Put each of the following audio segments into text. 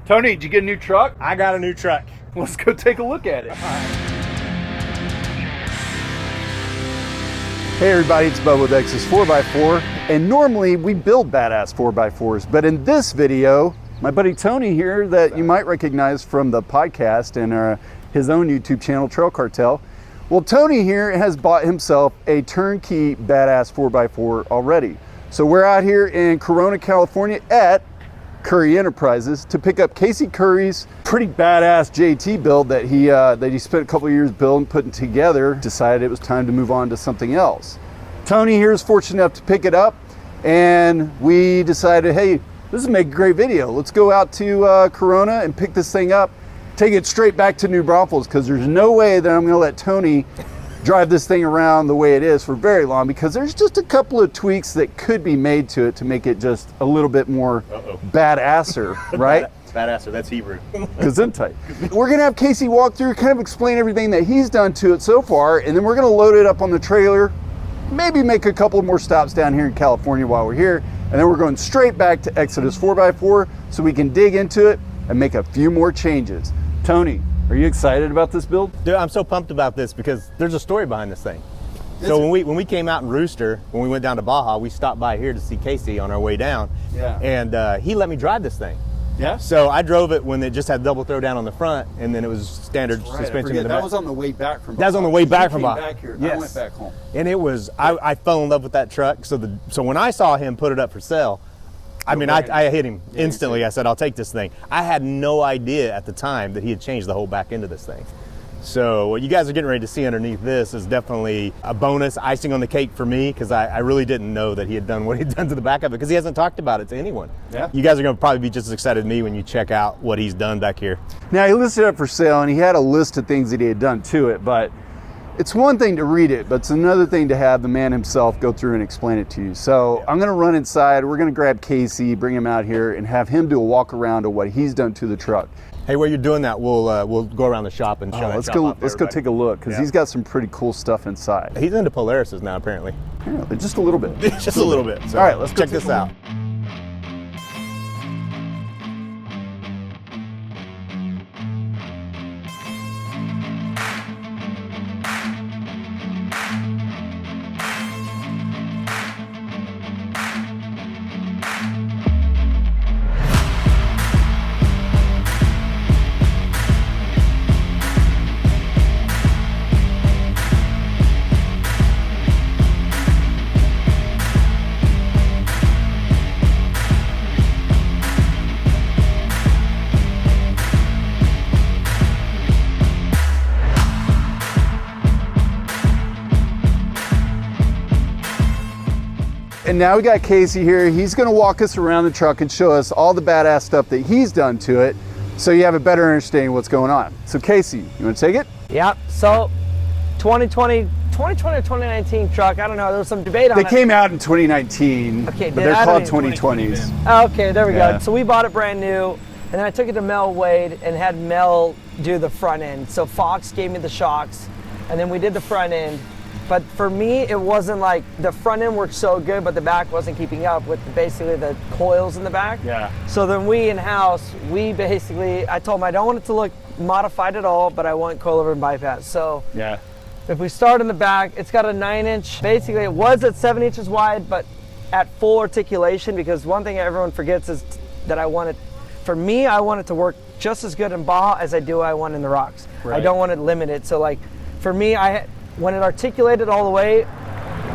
Tony, did you get a new truck? I got a new truck. Let's go take a look at it. Hey everybody, it's Bubba with X's 4x4, and normally we build badass 4x4s, but in this video, my buddy Tony here, that you might recognize from the podcast and his own YouTube channel, Trail Cartel. Well, Tony here has bought himself a turnkey badass 4x4 already. So we're out here in Corona, California at Currie Enterprises to pick up Casey Currie's pretty badass JT build that he spent a couple of years building, putting together. Decided it was time to move on to something else. Tony here is fortunate enough to pick it up, and we decided, hey, this would make a great video. Let's go out to Corona and pick this thing up, take it straight back to New Braunfels, because there's no way that I'm going to let Tony drive this thing around the way it is for very long, because there's just a couple of tweaks that could be made to it to make it just a little bit more badasser, right? Badasser, that's Hebrew. Gesundheit. We're gonna have Casey walk through, kind of explain everything that he's done to it so far, and then we're gonna load it up on the trailer, maybe make a couple more stops down here in California while we're here, and then we're going straight back to Exodus 4x4 so we can dig into it and make a few more changes. Tony, are you excited about this build? Dude, I'm so pumped about this because there's a story behind this thing. So when we came out in Rooster, when we went down to Baja, we stopped by here to see Casey on our way down. Yeah. And he let me drive this thing. Yeah. So I drove it when it just had double throw down on the front, and then it was standard suspension in the back. That was on the way back from Baja. That was on the way back from Baja. Back here. Yes. I went back home. And it was, I fell in love with that truck. So when I saw him put it up for sale, I hit him instantly. I said, I'll take this thing. I had no idea at the time that he had changed the whole back end of this thing. So what you guys are getting ready to see underneath this is definitely a bonus, icing on the cake for me, because I really didn't know that he had done what he'd done to the back of it, because he hasn't talked about it to anyone. Yeah. You guys are going to probably be just as excited as me when you check out what he's done back here. Now, he listed it up for sale, and he had a list of things that he had done to it, but it's one thing to read it, but it's another thing to have the man himself go through and explain it to you. So I'm gonna run inside, we're gonna grab Casey, bring him out here, and have him do a walk around of what he's done to the truck. Hey, while you're doing that, we'll go around the shop and show that shop off. Let's go take a look, because he's got some pretty cool stuff inside. He's into Polarises now, apparently. Apparently, just a little bit. Just a little bit. So all right, let's check this out. And now we got Casey here. He's gonna walk us around the truck and show us all the badass stuff that he's done to it, so you have a better understanding of what's going on. So Casey, you wanna take it? Yeah, so 2020 or 2019 truck, I don't know, there was some debate on it. They came out in 2019, Okay, but they're called 2020s. Okay, there we go. So we bought it brand new, and then I took it to Mel Wade and had Mel do the front end. So Fox gave me the shocks, and then we did the front end. But for me, it wasn't like, the front end worked so good, but the back wasn't keeping up with basically the coils in the back. Yeah. So then we in-house, I told him I don't want it to look modified at all, but I want coilover and bypass. So Yeah. if we start in the back, it's got a 9-inch. Basically, it was at 7 inches wide, but at full articulation, because one thing everyone forgets is that I want it to work just as good in Baja as I want in the rocks. Right. I don't want it limited. So like, for me, when it articulated all the way,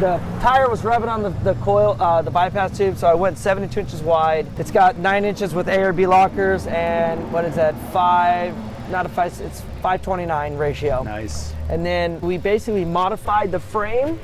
the tire was rubbing on the coil, the bypass tube, so I went 72 inches wide. It's got 9 inches with A or B lockers, and what is that, it's 529 ratio. Nice. And then we basically modified the frame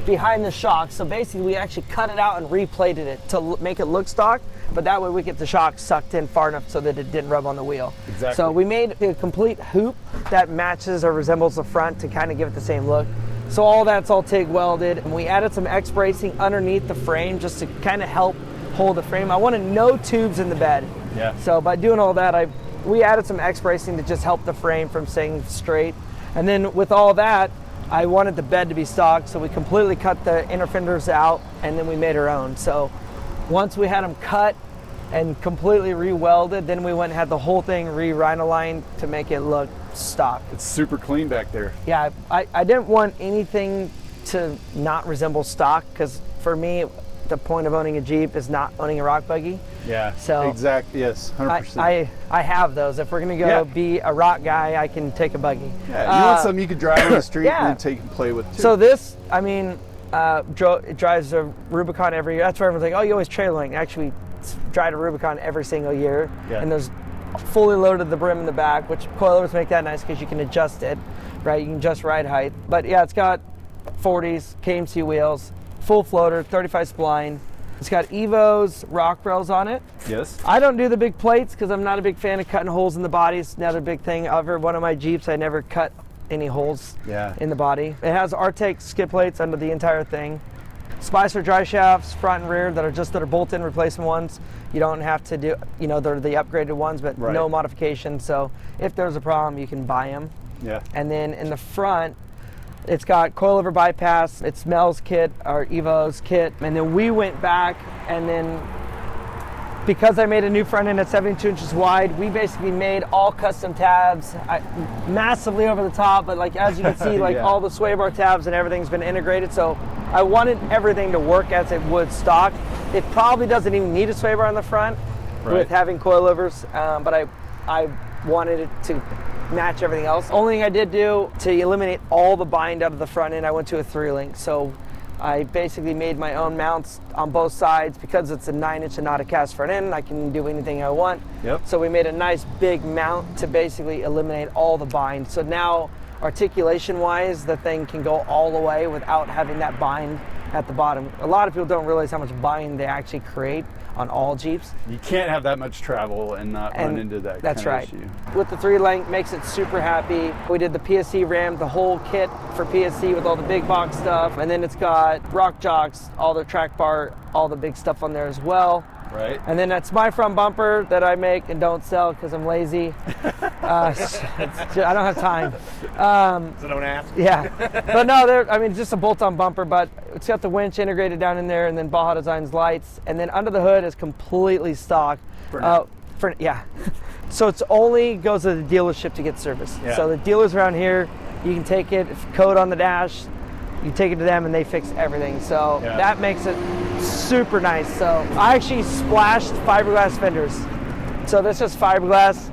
behind the shock. So basically we actually cut it out and replated it to make it look stock, but that way we get the shock sucked in far enough so that it didn't rub on the wheel. Exactly. So we made a complete hoop that matches or resembles the front to kind of give it the same look. So all that's all TIG welded, and we added some X bracing underneath the frame just to kind of help hold the frame. I wanted no tubes in the bed. Yeah. So by doing all that, we added some X bracing to just help the frame from staying straight. And then with all that, I wanted the bed to be stock, so we completely cut the inner fenders out, and then we made our own. So once we had them cut, and completely re-welded. Then we went and had the whole thing re-rhinolined to make it look stock. It's super clean back there. Yeah, I didn't want anything to not resemble stock, because for me, the point of owning a Jeep is not owning a rock buggy. Yeah, so exactly, yes, 100%. I have those. If we're gonna go be a rock guy, I can take a buggy. Yeah, you want something you could drive on the street Yeah. and then take and play with too. So this, I mean, it drives a Rubicon every year. That's why everyone's like, oh, you always trailing. Actually, drive a Rubicon every single year. Yeah. And there's fully loaded the brim in the back, which coilovers make that nice because you can adjust it, right? You can adjust ride height. But yeah, it's got 40s, KMC wheels, full floater, 35 spline. It's got Evo's rock rails on it. Yes. I don't do the big plates because I'm not a big fan of cutting holes in the bodies. Another big thing. Over one of my Jeeps, I never cut any holes in the body. It has Artec skid plates under the entire thing. Spicer dry shafts, front and rear, that are bolt-in replacement ones. You don't have to do, they're the upgraded ones, but no modification. So if there's a problem, you can buy them. Yeah. And then in the front, it's got coilover bypass, it's Mel's kit, or Evo's kit. And then we went back, and then because I made a new front end at 72 inches wide, we basically made all custom tabs, massively over the top, but like as you can see, like all the sway bar tabs and everything's been integrated. So I wanted everything to work as it would stock. It probably doesn't even need a sway bar on the front with having coilovers, but I wanted it to match everything else. Only thing I did do to eliminate all the bind out of the front end, I went to a 3-link. So I basically made my own mounts on both sides. Because it's a 9-inch and not a cast front end, I can do anything I want. Yep. So we made a nice big mount to basically eliminate all the bind. So now articulation wise, the thing can go all the way without having that bind at the bottom. A lot of people don't realize how much bind they actually create on all Jeeps. You can't have that much travel and not run into that That's kind right. of issue. With the 3-link, makes it super happy. We did the PSC ram, the whole kit for PSC with all the big box stuff. And then it's got rock jocks, all the track bar, all the big stuff on there as well. Right. And then that's my front bumper that I make and don't sell because I'm lazy. I don't have time. So don't ask. Yeah, but no, just a bolt-on bumper, but it's got the winch integrated down in there, and then Baja Designs lights, and then under the hood is completely stock. For now. So it's only goes to the dealership to get service. Yeah. So the dealers around here, you can take it, code on the dash, you take it to them and they fix everything. So that makes it super nice. So I actually splashed fiberglass fenders. So this is fiberglass.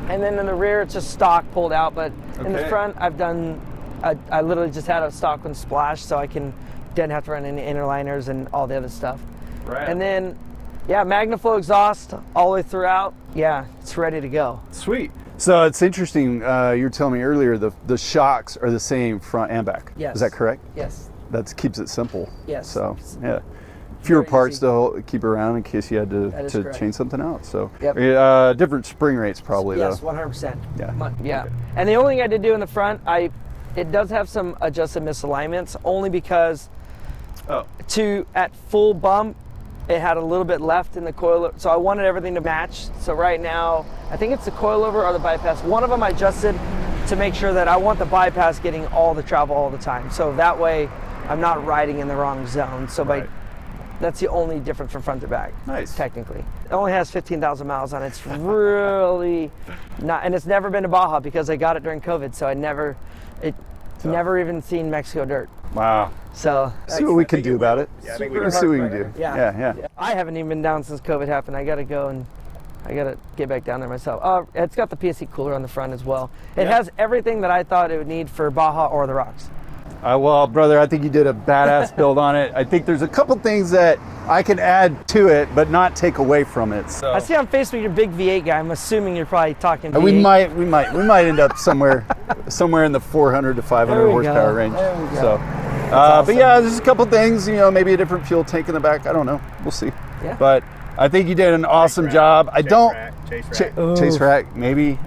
And then in the rear, it's just stock pulled out. But in the front, I literally just had a stock one splash, so I didn't have to run any interliners and all the other stuff. Right. And then, MagnaFlow exhaust all the way throughout. Yeah, it's ready to go. Sweet. So it's interesting, you were telling me earlier, the shocks are the same front and back. Yes. Is that correct? Yes. That keeps it simple. Yes. So, yeah. Fewer Very parts easy. to keep around in case you had That is to correct. change something out. So, Yep. different spring rates probably Yes, though. 100%. Yeah. Yeah. Okay. And the only thing I did do in the front, it does have some adjusted misalignments, only because at full bump, it had a little bit left in the coilover, so I wanted everything to match. So right now, I think it's the coilover or the bypass. One of them I adjusted to make sure that I want the bypass getting all the travel all the time. So that way, I'm not riding in the wrong zone. So that's the only difference from front to back. Nice. Technically. It only has 15,000 miles on it. It's really not, and it's never been to Baja because I got it during COVID. So never even seen Mexico dirt. Wow. So See what we can do about it. Yeah, I think we Let's see what we can do. Yeah. I haven't even been down since COVID happened. I got to go and I got to get back down there myself. It's got the PSC cooler on the front as well. It has everything that I thought it would need for Baja or the Rocks. Well, brother, I think you did a badass build on it. I think there's a couple things that I can add to it, but not take away from it. So I see on Facebook you're a big V8 guy. I'm assuming you're probably talking V8. we might end up somewhere in the 400 to 500 There we horsepower go. range. There we go. So, awesome. but yeah, there's a couple things. Maybe a different fuel tank in the back. I don't know. We'll see. Yeah. But I think you did an awesome job. Chase rack, maybe.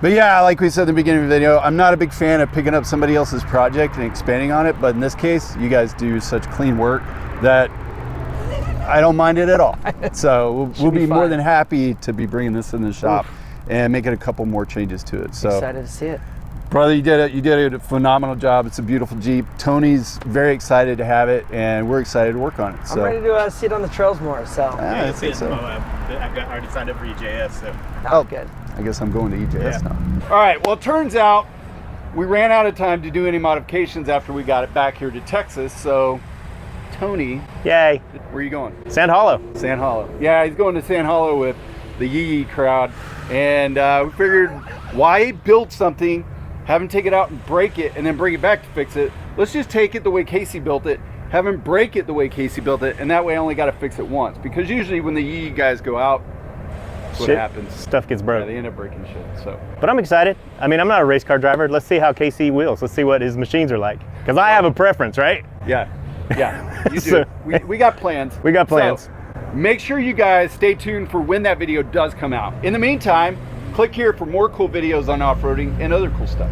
But yeah, like we said at the beginning of the video, I'm not a big fan of picking up somebody else's project and expanding on it. But in this case, you guys do such clean work that I don't mind it at all. So we'll be more than happy to be bringing this in the shop and making a couple more changes to it. So Excited to see it. Brother, you did a phenomenal job. It's a beautiful Jeep. Tony's very excited to have it, and we're excited to work on it. So. I'm ready to see it on the trails more. So I think so. I've already signed up for EJS. So. Oh, good. I guess I'm going to EJS now. All right. Well, it turns out we ran out of time to do any modifications after we got it back here to Texas. So, Tony, Yay! where are you going? Sand Hollow. Sand Hollow. Yeah, he's going to Sand Hollow with the Yee crowd, and we figured, why build something, have him take it out and break it, and then bring it back to fix it? Let's just take it the way Casey built it, have him break it the way Casey built it, and that way I only got to fix it once. Because usually when the Yee guys go out, that's what happens. Stuff gets broke. Yeah, they end up breaking shit. So. But I'm excited. I mean, I'm not a race car driver. Let's see how KC wheels. Let's see what his machines are like. Because I have a preference, right? Yeah, you do. So- we got plans. We got plans. So, make sure you guys stay tuned for when that video does come out. In the meantime, click here for more cool videos on off-roading and other cool stuff.